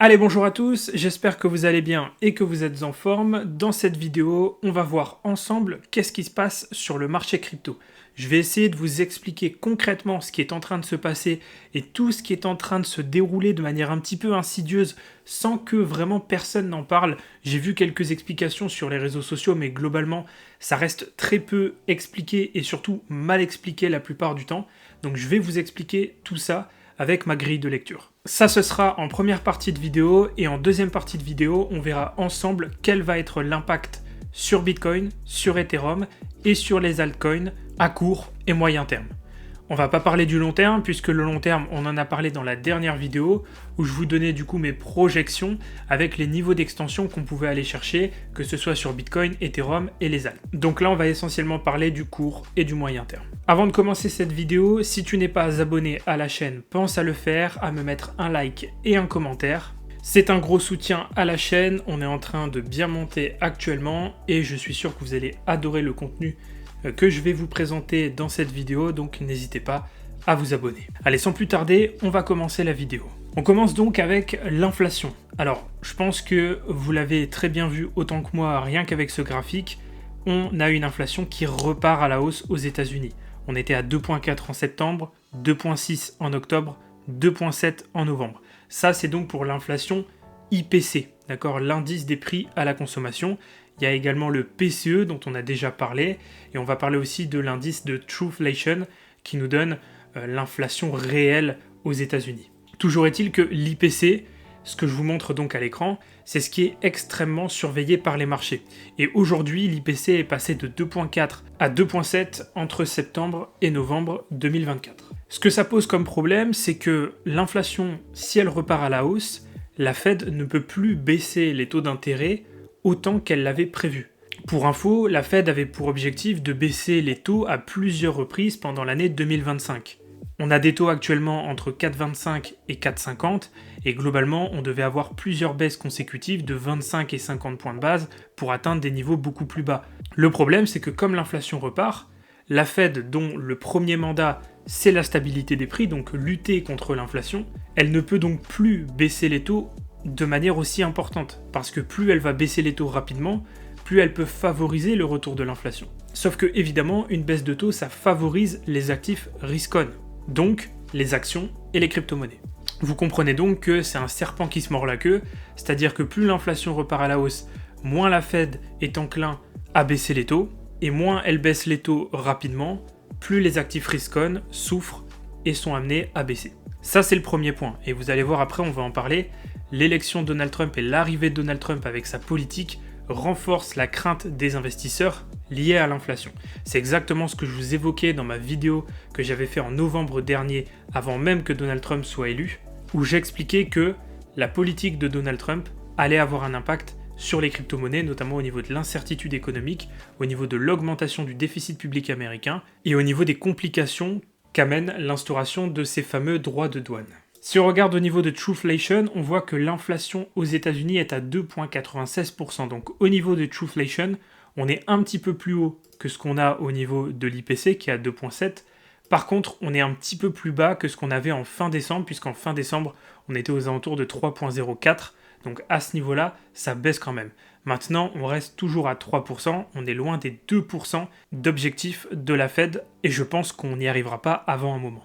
Allez, bonjour à tous, j'espère que vous allez bien et que vous êtes en forme. Dans cette vidéo, on va voir ensemble qu'est-ce qui se passe sur le marché crypto. Je vais essayer de vous expliquer concrètement ce qui est en train de se passer et tout ce qui est en train de se dérouler de manière un petit peu insidieuse sans que vraiment personne n'en parle. J'ai vu quelques explications sur les réseaux sociaux, mais globalement, ça reste très peu expliqué et surtout mal expliqué la plupart du temps. Donc je vais vous expliquer tout ça avec ma grille de lecture. Ça, ce sera en première partie de vidéo, et en deuxième partie de vidéo, on verra ensemble quel va être l'impact sur Bitcoin, sur Ethereum et sur les altcoins à court et moyen terme. On va pas parler du long terme, puisque le long terme, on en a parlé dans la dernière vidéo, où je vous donnais du coup mes projections avec les niveaux d'extension qu'on pouvait aller chercher, que ce soit sur Bitcoin, Ethereum et les alt. Donc là, on va essentiellement parler du court et du moyen terme. Avant de commencer cette vidéo, si tu n'es pas abonné à la chaîne, pense à le faire, à me mettre un like et un commentaire. C'est un gros soutien à la chaîne, on est en train de bien monter actuellement, et je suis sûr que vous allez adorer le contenu que je vais vous présenter dans cette vidéo, donc n'hésitez pas à vous abonner. Allez, sans plus tarder, on va commencer la vidéo. On commence donc avec l'inflation. Alors, je pense que vous l'avez très bien vu autant que moi, rien qu'avec ce graphique, on a une inflation qui repart à la hausse aux États-Unis. On était à 2,4 en septembre, 2,6 en octobre, 2,7 en novembre. Ça, c'est donc pour l'inflation IPC, d'accord, l'indice des prix à la consommation. Il y a également le PCE dont on a déjà parlé, et on va parler aussi de l'indice de Truthflation qui nous donne l'inflation réelle aux États-Unis. Toujours est-il que l'IPC, ce que je vous montre donc à l'écran, c'est ce qui est extrêmement surveillé par les marchés. Et aujourd'hui, l'IPC est passé de 2,4 à 2,7 entre septembre et novembre 2024. Ce que ça pose comme problème, c'est que l'inflation, si elle repart à la hausse, la Fed ne peut plus baisser les taux d'intérêt autant qu'elle l'avait prévu. Pour info, la Fed avait pour objectif de baisser les taux à plusieurs reprises pendant l'année 2025. On a des taux actuellement entre 4,25 et 4,50, et globalement, on devait avoir plusieurs baisses consécutives de 25 et 50 points de base pour atteindre des niveaux beaucoup plus bas. Le problème, c'est que comme l'inflation repart, la Fed, dont le premier mandat, c'est la stabilité des prix, donc lutter contre l'inflation, elle ne peut donc plus baisser les taux de manière aussi importante, parce que plus elle va baisser les taux rapidement, plus elle peut favoriser le retour de l'inflation. Sauf que, évidemment, une baisse de taux, ça favorise les actifs risk-on, donc les actions et les crypto-monnaies. Vous comprenez donc que c'est un serpent qui se mord la queue, c'est-à-dire que plus l'inflation repart à la hausse, moins la Fed est enclin à baisser les taux, et moins elle baisse les taux rapidement, plus les actifs risk-on souffrent et sont amenés à baisser. Ça, c'est le premier point, et vous allez voir après, on va en parler. L'élection de Donald Trump et l'arrivée de Donald Trump avec sa politique renforcent la crainte des investisseurs liée à l'inflation. C'est exactement ce que je vous évoquais dans ma vidéo que j'avais fait en novembre dernier, avant même que Donald Trump soit élu, où j'expliquais que la politique de Donald Trump allait avoir un impact sur les crypto-monnaies, notamment au niveau de l'incertitude économique, au niveau de l'augmentation du déficit public américain et au niveau des complications qu'amène l'instauration de ces fameux droits de douane. Si on regarde au niveau de Truthflation, on voit que l'inflation aux États-Unis est à 2,96%. Donc au niveau de Truthflation, on est un petit peu plus haut que ce qu'on a au niveau de l'IPC qui est à 2,7%. Par contre, on est un petit peu plus bas que ce qu'on avait en fin décembre, puisqu'en fin décembre, on était aux alentours de 3,04%. Donc à ce niveau-là, ça baisse quand même. Maintenant, on reste toujours à 3%, on est loin des 2% d'objectifs de la Fed, et je pense qu'on n'y arrivera pas avant un moment.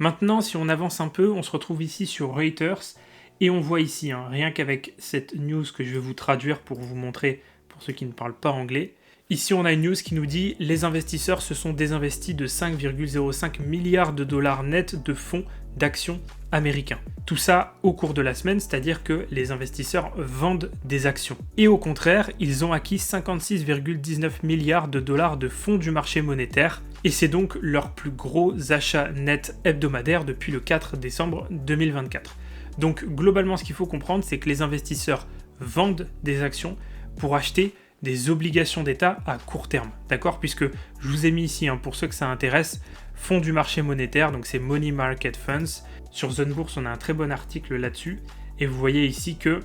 Maintenant, si on avance un peu, on se retrouve ici sur Reuters, et on voit ici, rien qu'avec cette news que je vais vous traduire pour vous montrer, pour ceux qui ne parlent pas anglais, ici on a une news qui nous dit « Les investisseurs se sont désinvestis de 5,05 milliards de dollars nets de fonds d'actions américains. » Tout ça au cours de la semaine, c'est-à-dire que les investisseurs vendent des actions. Et au contraire, ils ont acquis 56,19 milliards de dollars de fonds du marché monétaire, et c'est donc leur plus gros achat net hebdomadaire depuis le 4 décembre 2024. Donc globalement, ce qu'il faut comprendre, c'est que les investisseurs vendent des actions pour acheter des obligations d'État à court terme, d'accord? Puisque je vous ai mis ici, pour ceux que ça intéresse, fonds du marché monétaire, donc c'est Money Market Funds. Sur Zone Bourse, on a un très bon article là-dessus, et vous voyez ici que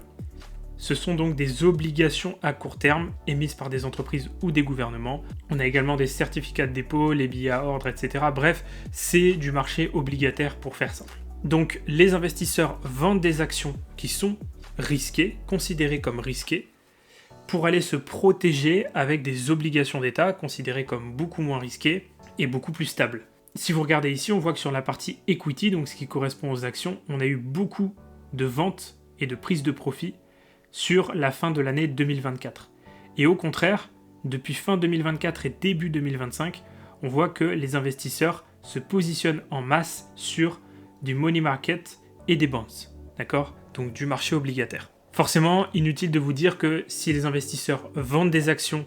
ce sont donc des obligations à court terme émises par des entreprises ou des gouvernements. On a également des certificats de dépôt, les billets à ordre, etc. Bref, c'est du marché obligataire pour faire simple. Donc les investisseurs vendent des actions qui sont risqué, considéré comme risqué, pour aller se protéger avec des obligations d'État considérées comme beaucoup moins risquées et beaucoup plus stables. Si vous regardez ici, on voit que sur la partie equity, donc ce qui correspond aux actions, on a eu beaucoup de ventes et de prises de profit sur la fin de l'année 2024. Et au contraire, depuis fin 2024 et début 2025, on voit que les investisseurs se positionnent en masse sur du money market et des bonds, d'accord ? Donc du marché obligataire. Forcément, inutile de vous dire que si les investisseurs vendent des actions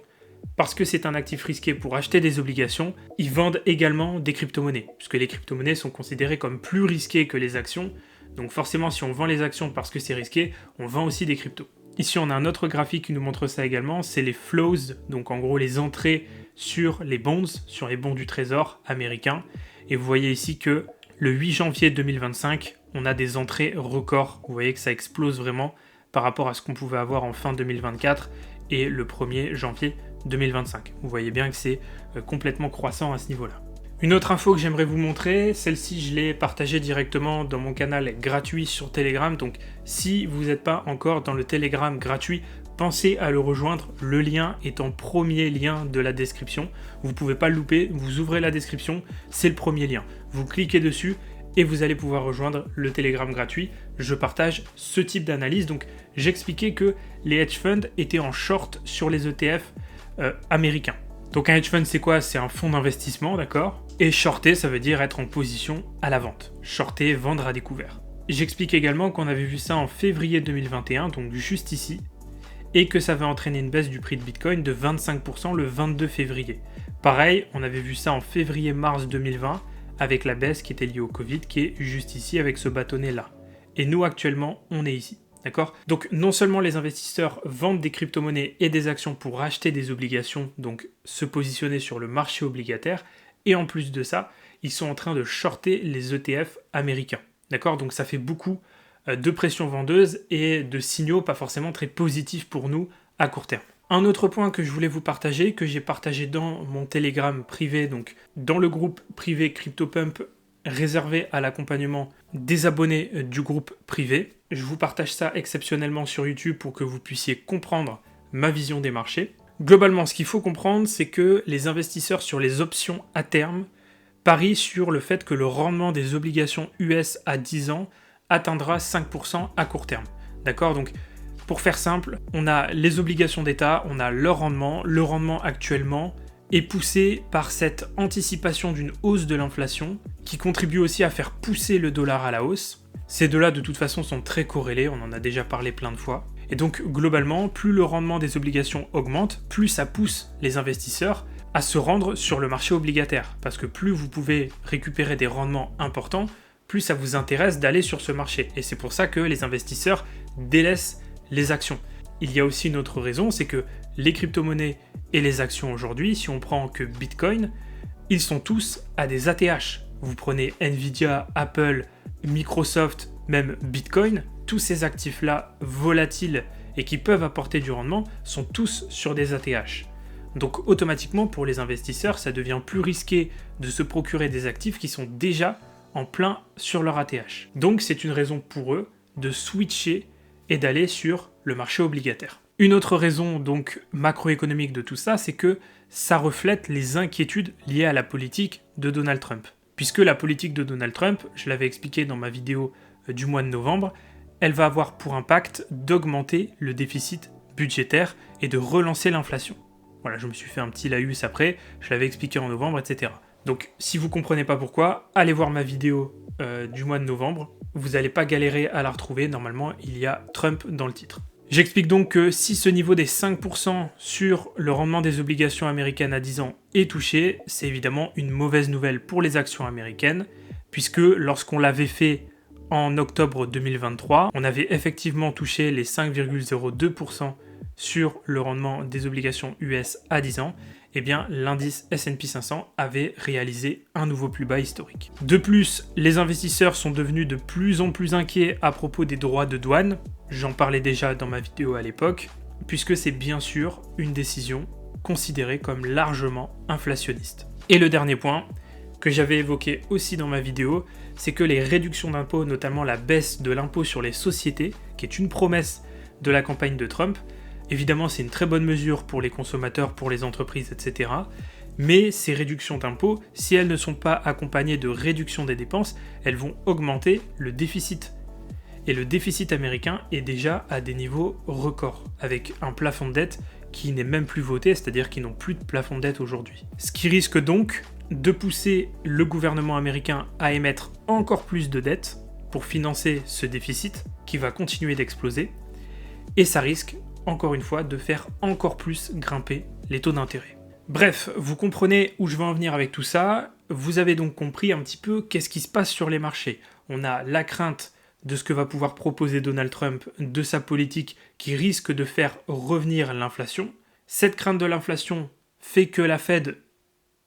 parce que c'est un actif risqué pour acheter des obligations, ils vendent également des crypto-monnaies, puisque les crypto-monnaies sont considérées comme plus risquées que les actions. Donc forcément, si on vend les actions parce que c'est risqué, on vend aussi des cryptos. Ici, on a un autre graphique qui nous montre ça également, c'est les flows, donc en gros les entrées sur les bonds, sur les bons du trésor américains. Et vous voyez ici que le 8 janvier 2025, on a des entrées records. Vous voyez que ça explose vraiment par rapport à ce qu'on pouvait avoir en fin 2024 et le 1er janvier 2025. Vous voyez bien que c'est complètement croissant à ce niveau-là. Une autre info que j'aimerais vous montrer, celle-ci je l'ai partagée directement dans mon canal gratuit sur Telegram, donc si vous n'êtes pas encore dans le Telegram gratuit, pensez à le rejoindre, le lien est en premier lien de la description, vous ne pouvez pas le louper, vous ouvrez la description, c'est le premier lien, vous cliquez dessus et vous allez pouvoir rejoindre le Telegram gratuit. Je partage ce type d'analyse, donc j'expliquais que les hedge funds étaient en short sur les ETF américains. Donc un hedge fund c'est quoi? C'est un fonds d'investissement, d'accord? Et shorter ça veut dire être en position à la vente. Shorter, vendre à découvert. J'explique également qu'on avait vu ça en février 2021, donc juste ici, et que ça avait entraîné une baisse du prix de Bitcoin de 25% le 22 février. Pareil, on avait vu ça en février-mars 2020, avec la baisse qui était liée au Covid, qui est juste ici avec ce bâtonnet là. Et nous actuellement, on est ici. D'accord ? Donc non seulement les investisseurs vendent des crypto-monnaies et des actions pour acheter des obligations, donc se positionner sur le marché obligataire, et en plus de ça, ils sont en train de shorter les ETF américains. D'accord ? Donc ça fait beaucoup de pression vendeuse et de signaux pas forcément très positifs pour nous à court terme. Un autre point que je voulais vous partager, que j'ai partagé dans mon Telegram privé, donc dans le groupe privé CryptoPump réservé à l'accompagnement des abonnés du groupe privé. Je vous partage ça exceptionnellement sur YouTube pour que vous puissiez comprendre ma vision des marchés. Globalement, ce qu'il faut comprendre, c'est que les investisseurs sur les options à terme parient sur le fait que le rendement des obligations US à 10 ans atteindra 5% à court terme. D'accord ? Donc, pour faire simple, on a les obligations d'État, on a leur rendement. Le rendement actuellement est poussé par cette anticipation d'une hausse de l'inflation qui contribue aussi à faire pousser le dollar à la hausse. Ces deux-là, de toute façon, sont très corrélés, on en a déjà parlé plein de fois. Et donc, globalement, plus le rendement des obligations augmente, plus ça pousse les investisseurs à se rendre sur le marché obligataire. Parce que plus vous pouvez récupérer des rendements importants, plus ça vous intéresse d'aller sur ce marché. Et c'est pour ça que les investisseurs délaissent les actions. Il y a aussi une autre raison, c'est que les crypto-monnaies et les actions aujourd'hui, si on prend que Bitcoin, ils sont tous à des ATH. Vous prenez Nvidia, Apple, Microsoft, même Bitcoin, tous ces actifs-là volatiles et qui peuvent apporter du rendement sont tous sur des ATH. Donc automatiquement pour les investisseurs, ça devient plus risqué de se procurer des actifs qui sont déjà en plein sur leur ATH. Donc c'est une raison pour eux de switcher et d'aller sur le marché obligataire. Une autre raison donc macroéconomique de tout ça, c'est que ça reflète les inquiétudes liées à la politique de Donald Trump. Puisque la politique de Donald Trump, je l'avais expliqué dans ma vidéo du mois de novembre, elle va avoir pour impact d'augmenter le déficit budgétaire et de relancer l'inflation. Voilà, je me suis fait un petit laïus après, je l'avais expliqué en novembre, etc. Donc si vous ne comprenez pas pourquoi, allez voir ma vidéo du mois de novembre, vous n'allez pas galérer à la retrouver, normalement il y a Trump dans le titre. J'explique donc que si ce niveau des 5% sur le rendement des obligations américaines à 10 ans est touché, c'est évidemment une mauvaise nouvelle pour les actions américaines, puisque lorsqu'on l'avait fait en octobre 2023, on avait effectivement touché les 5,02% sur le rendement des obligations US à 10 ans, eh bien l'indice S&P 500 avait réalisé un nouveau plus bas historique. De plus, les investisseurs sont devenus de plus en plus inquiets à propos des droits de douane, j'en parlais déjà dans ma vidéo à l'époque, puisque c'est bien sûr une décision considérée comme largement inflationniste. Et le dernier point, que j'avais évoqué aussi dans ma vidéo, c'est que les réductions d'impôts, notamment la baisse de l'impôt sur les sociétés, qui est une promesse de la campagne de Trump, évidemment c'est une très bonne mesure pour les consommateurs, pour les entreprises, etc. Mais ces réductions d'impôts, si elles ne sont pas accompagnées de réduction des dépenses, elles vont augmenter le déficit. Et le déficit américain est déjà à des niveaux records, avec un plafond de dette qui n'est même plus voté, c'est-à-dire qu'ils n'ont plus de plafond de dette aujourd'hui. Ce qui risque donc de pousser le gouvernement américain à émettre encore plus de dettes pour financer ce déficit qui va continuer d'exploser, et ça risque, encore une fois, de faire encore plus grimper les taux d'intérêt. Bref, vous comprenez où je veux en venir avec tout ça, vous avez donc compris un petit peu qu'est-ce qui se passe sur les marchés. On a la crainte de ce que va pouvoir proposer Donald Trump, de sa politique qui risque de faire revenir l'inflation. Cette crainte de l'inflation fait que la Fed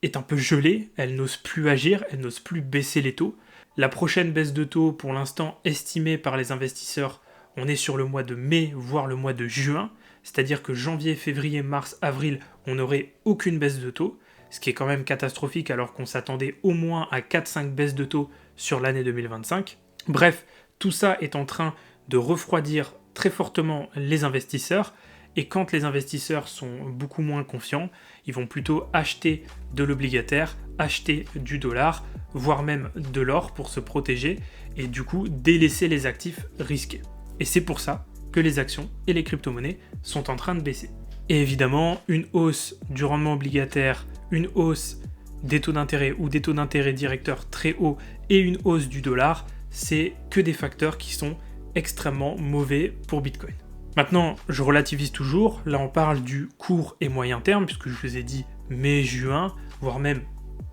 est un peu gelée, elle n'ose plus agir, elle n'ose plus baisser les taux. La prochaine baisse de taux, pour l'instant estimée par les investisseurs, on est sur le mois de mai, voire le mois de juin, c'est-à-dire que janvier, février, mars, avril, on n'aurait aucune baisse de taux, ce qui est quand même catastrophique alors qu'on s'attendait au moins à 4-5 baisses de taux sur l'année 2025. Bref, tout ça est en train de refroidir très fortement les investisseurs, et quand les investisseurs sont beaucoup moins confiants, ils vont plutôt acheter de l'obligataire, acheter du dollar, voire même de l'or pour se protéger, et du coup délaisser les actifs risqués. Et c'est pour ça que les actions et les crypto-monnaies sont en train de baisser. Et évidemment, une hausse du rendement obligataire, une hausse des taux d'intérêt ou des taux d'intérêt directeurs très hauts et une hausse du dollar, c'est que des facteurs qui sont extrêmement mauvais pour Bitcoin. Maintenant, je relativise toujours, là on parle du court et moyen terme, puisque je vous ai dit mai, juin, voire même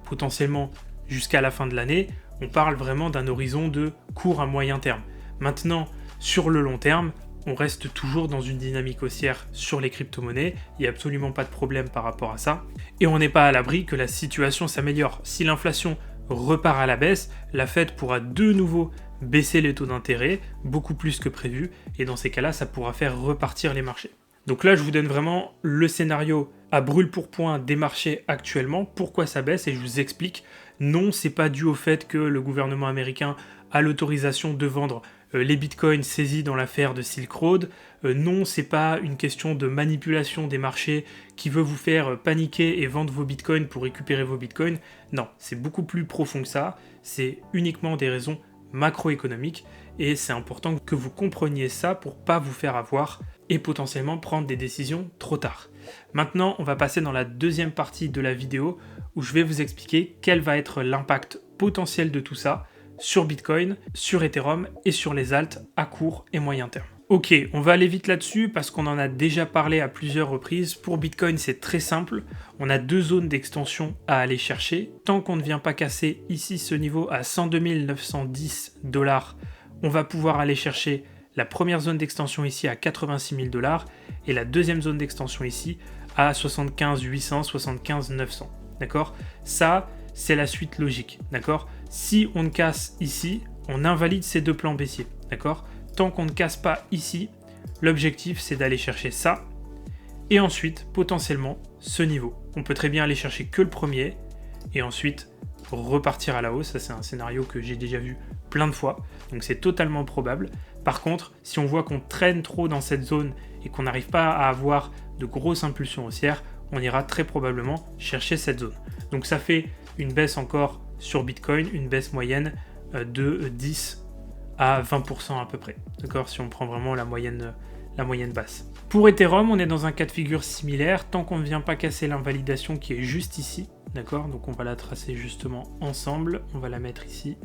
potentiellement jusqu'à la fin de l'année, on parle vraiment d'un horizon de court à moyen terme. Maintenant, sur le long terme, on reste toujours dans une dynamique haussière sur les crypto-monnaies, il n'y a absolument pas de problème par rapport à ça, et on n'est pas à l'abri que la situation s'améliore. Si l'inflation repart à la baisse, la Fed pourra de nouveau baisser les taux d'intérêt, beaucoup plus que prévu, et dans ces cas-là, ça pourra faire repartir les marchés. Donc là, je vous donne vraiment le scénario à brûle-pourpoint des marchés actuellement, pourquoi ça baisse, et je vous explique. Non, c'est pas dû au fait que le gouvernement américain a l'autorisation de vendre les bitcoins saisis dans l'affaire de Silk Road. Non, c'est pas une question de manipulation des marchés qui veut vous faire paniquer et vendre vos bitcoins pour récupérer vos bitcoins. Non, c'est beaucoup plus profond que ça. C'est uniquement des raisons macroéconomiques et c'est important que vous compreniez ça pour pas vous faire avoir et potentiellement prendre des décisions trop tard. Maintenant, on va passer dans la deuxième partie de la vidéo où je vais vous expliquer quel va être l'impact potentiel de tout ça sur Bitcoin, sur Ethereum et sur les alts à court et moyen terme. Ok, on va aller vite là-dessus parce qu'on en a déjà parlé à plusieurs reprises. Pour Bitcoin, c'est très simple. On a deux zones d'extension à aller chercher. Tant qu'on ne vient pas casser ici ce niveau à 102 910 $, on va pouvoir aller chercher la première zone d'extension ici à 86 000 $ et la deuxième zone d'extension ici à 75 800, 75 900. D'accord ? Ça, c'est la suite logique. D'accord ? Si on ne casse ici, on invalide ces deux plans baissiers. D'accord ? Tant qu'on ne casse pas ici, l'objectif c'est d'aller chercher ça et ensuite potentiellement ce niveau. On peut très bien aller chercher que le premier et ensuite repartir à la hausse. Ça c'est un scénario que j'ai déjà vu plein de fois, donc c'est totalement probable. Par contre, si on voit qu'on traîne trop dans cette zone et qu'on n'arrive pas à avoir de grosses impulsions haussières, on ira très probablement chercher cette zone. Donc ça fait une baisse encore sur Bitcoin, une baisse moyenne de 10 à 20% à peu près, d'accord, si on prend vraiment la moyenne basse. Pour Ethereum, on est dans un cas de figure similaire, tant qu'on ne vient pas casser l'invalidation qui est juste ici, d'accord, donc on va la tracer justement ensemble, on va la mettre ici,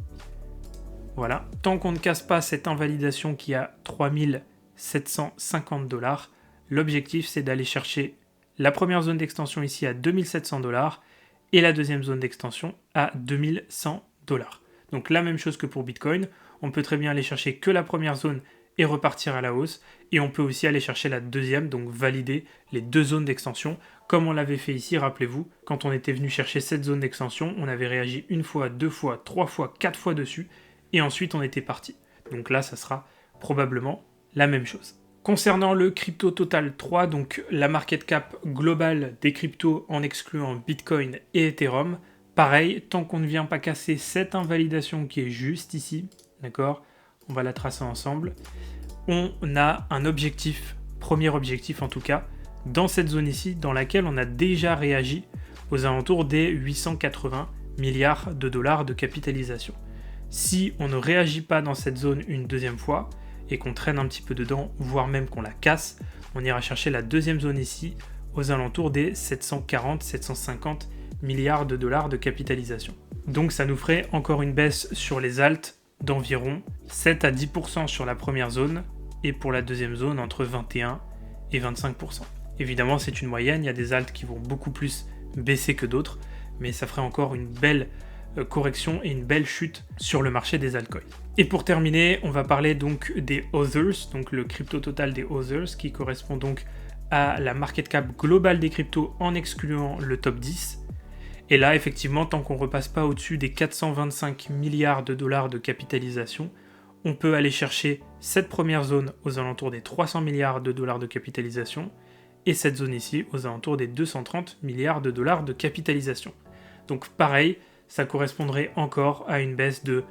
voilà. Tant qu'on ne casse pas cette invalidation qui a 3750 $, l'objectif c'est d'aller chercher la première zone d'extension ici à 2700 $ et la deuxième zone d'extension à 2100 $. Donc la même chose que pour Bitcoin, on peut très bien aller chercher que la première zone et repartir à la hausse, et on peut aussi aller chercher la deuxième, donc valider les deux zones d'extension, comme on l'avait fait ici, rappelez-vous, quand on était venu chercher cette zone d'extension, on avait réagi une fois, deux fois, trois fois, quatre fois dessus, et ensuite on était parti. Donc là, ça sera probablement la même chose. Concernant le Crypto Total 3, donc la market cap globale des cryptos en excluant Bitcoin et Ethereum, Pareil, tant qu'on ne vient pas casser cette invalidation qui est juste ici, d'accord, on va la tracer ensemble, on a un objectif, premier objectif en tout cas, dans cette zone ici, dans laquelle on a déjà réagi aux alentours des 880 milliards de dollars de capitalisation. Si on ne réagit pas dans cette zone une deuxième fois, et qu'on traîne un petit peu dedans, voire même qu'on la casse, on ira chercher la deuxième zone ici, aux alentours des 740-750 milliards de dollars de capitalisation. Donc ça nous ferait encore une baisse sur les alts d'environ 7 à 10% sur la première zone, et pour la deuxième zone entre 21 et 25%. Évidemment c'est une moyenne, il y a des alts qui vont beaucoup plus baisser que d'autres, mais ça ferait encore une belle correction et une belle chute sur le marché des altcoins. Et pour terminer, on va parler donc des Others, donc le crypto total des Others, qui correspond donc à la market cap globale des cryptos en excluant le top 10. Et là, effectivement, tant qu'on ne repasse pas au-dessus des 425 milliards de dollars de capitalisation, on peut aller chercher cette première zone aux alentours des 300 milliards de dollars de capitalisation, et cette zone ici aux alentours des 230 milliards de dollars de capitalisation. Donc pareil, ça correspondrait encore à une baisse de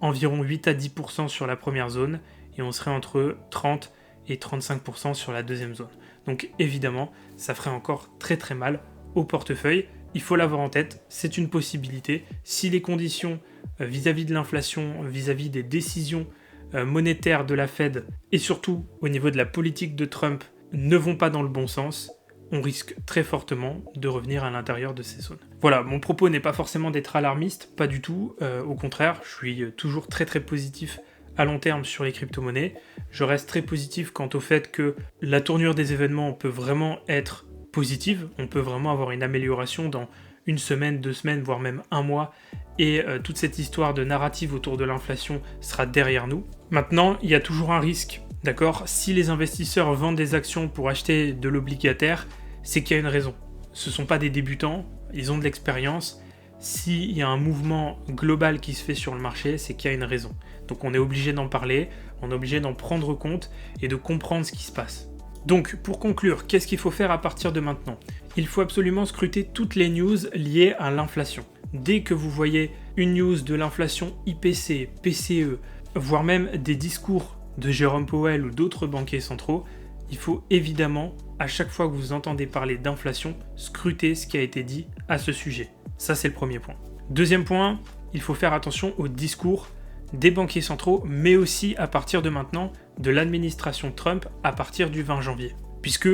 environ 8 à 10% sur la première zone, et on serait entre 30 et 35% sur la deuxième zone. Donc évidemment, ça ferait encore très très mal au portefeuille. Il faut l'avoir en tête, c'est une possibilité. Si les conditions vis-à-vis de l'inflation, vis-à-vis des décisions monétaires de la Fed, et surtout au niveau de la politique de Trump, ne vont pas dans le bon sens, on risque très fortement de revenir à l'intérieur de ces zones. Voilà, mon propos n'est pas forcément d'être alarmiste, pas du tout, au contraire, je suis toujours très très positif à long terme sur les crypto-monnaies. Je reste très positif quant au fait que la tournure des événements peut vraiment être positive, on peut vraiment avoir une amélioration dans une semaine, 2 semaines, voire même un mois, et toute cette histoire de narrative autour de l'inflation sera derrière nous. Maintenant, il y a toujours un risque, d'accord ? Si les investisseurs vendent des actions pour acheter de l'obligataire, c'est qu'il y a une raison. Ce ne sont pas des débutants, ils ont de l'expérience. S'il y a un mouvement global qui se fait sur le marché, c'est qu'il y a une raison. Donc on est obligé d'en parler, on est obligé d'en prendre compte et de comprendre ce qui se passe. Donc pour conclure, qu'est-ce qu'il faut faire à partir de maintenant ? Il faut absolument scruter toutes les news liées à l'inflation. Dès que vous voyez une news de l'inflation IPC, PCE, voire même des discours de Jérôme Powell ou d'autres banquiers centraux, il faut évidemment, à chaque fois que vous entendez parler d'inflation, scruter ce qui a été dit à ce sujet. Ça, c'est le premier point. Deuxième point, il faut faire attention aux discours des banquiers centraux, mais aussi à partir de maintenant, de l'administration Trump à partir du 20 janvier. Puisque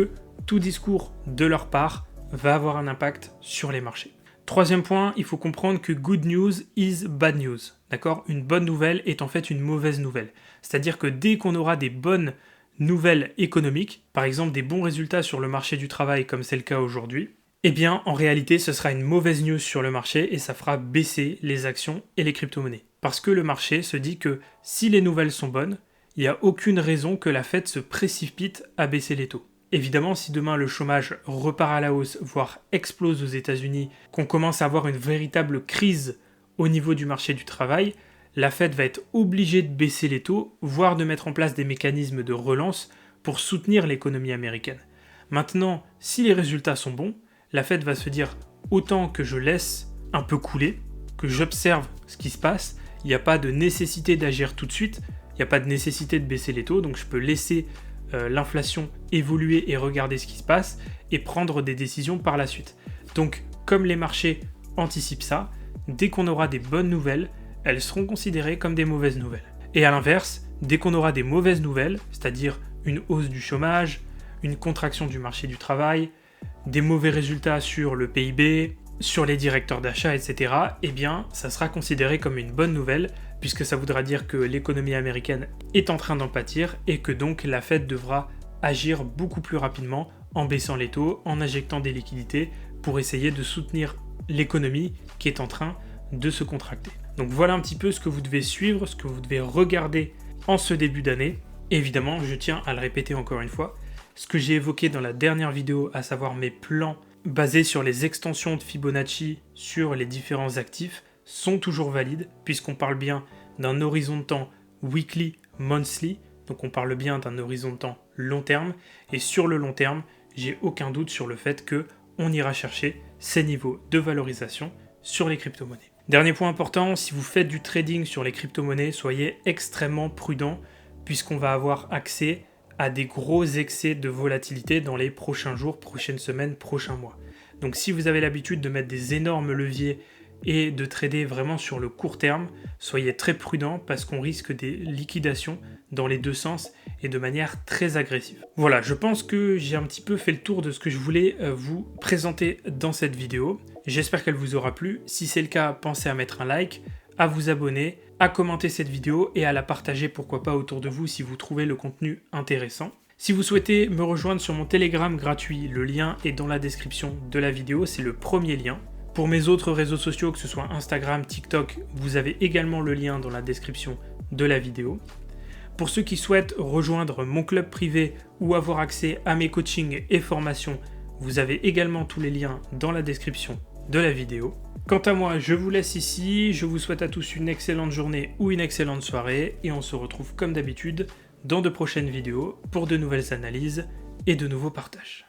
tout discours de leur part va avoir un impact sur les marchés. Troisième point, il faut comprendre que good news is bad news. D'accord ? Une bonne nouvelle est en fait une mauvaise nouvelle. C'est-à-dire que dès qu'on aura des bonnes nouvelles économiques, par exemple des bons résultats sur le marché du travail comme c'est le cas aujourd'hui, eh bien en réalité ce sera une mauvaise news sur le marché et ça fera baisser les actions et les crypto-monnaies. Parce que le marché se dit que si les nouvelles sont bonnes, il n'y a aucune raison que la Fed se précipite à baisser les taux. Évidemment, si demain le chômage repart à la hausse, voire explose aux États-Unis, qu'on commence à avoir une véritable crise au niveau du marché du travail, la Fed va être obligée de baisser les taux, voire de mettre en place des mécanismes de relance pour soutenir l'économie américaine. Maintenant, si les résultats sont bons, la Fed va se dire autant que je laisse un peu que j'observe ce qui se passe, il n'y a pas de nécessité d'agir tout de suite, il n'y a pas de nécessité de baisser les taux, donc je peux laisser l'inflation évoluer et regarder ce qui se passe et prendre des décisions par la suite. Donc, comme les marchés anticipent ça, dès qu'on aura des bonnes nouvelles, elles seront considérées comme des mauvaises nouvelles. Et à l'inverse, dès qu'on aura des mauvaises nouvelles, c'est-à-dire une hausse du chômage, une contraction du marché du travail, des mauvais résultats sur le PIB, sur les directeurs d'achat, etc., eh bien, ça sera considéré comme une bonne nouvelle, puisque ça voudra dire que l'économie américaine est en train d'en pâtir et que donc la Fed devra agir beaucoup plus rapidement en baissant les taux, en injectant des liquidités pour essayer de soutenir l'économie qui est en train de se contracter. Donc voilà un petit peu ce que vous devez suivre, ce que vous devez regarder en ce début d'année. Évidemment, je tiens à le répéter encore une fois, ce que j'ai évoqué dans la dernière vidéo, à savoir mes plans basés sur les extensions de Fibonacci sur les différents actifs, sont toujours valides, puisqu'on parle bien d'un horizon de temps weekly, monthly, donc on parle bien d'un horizon de temps long terme, et sur le long terme, j'ai aucun doute sur le fait qu'on ira chercher ces niveaux de valorisation sur les crypto-monnaies. Dernier point important, si vous faites du trading sur les crypto-monnaies, soyez extrêmement prudent puisqu'on va avoir accès à des gros excès de volatilité dans les prochains jours, prochaines semaines, prochains mois. Donc si vous avez l'habitude de mettre des énormes leviers et de trader vraiment sur le court terme, soyez très prudent parce qu'on risque des liquidations dans les deux sens et de manière très agressive. Voilà, je pense que j'ai un petit peu fait le tour de ce que je voulais vous présenter dans cette vidéo. J'espère qu'elle vous aura plu. Si c'est le cas, pensez à mettre un like, à vous abonner, à commenter cette vidéo et à la partager pourquoi pas autour de vous si vous trouvez le contenu intéressant. Si vous souhaitez me rejoindre sur mon Telegram gratuit, le lien est dans la description de la vidéo, c'est le premier lien. Pour mes autres réseaux sociaux, que ce soit Instagram, TikTok, vous avez également le lien dans la description de la vidéo. Pour ceux qui souhaitent rejoindre mon club privé ou avoir accès à mes coachings et formations, vous avez également tous les liens dans la description de la vidéo. Quant à moi, je vous laisse ici, je vous souhaite à tous une excellente journée ou une excellente soirée et on se retrouve comme d'habitude dans de prochaines vidéos pour de nouvelles analyses et de nouveaux partages.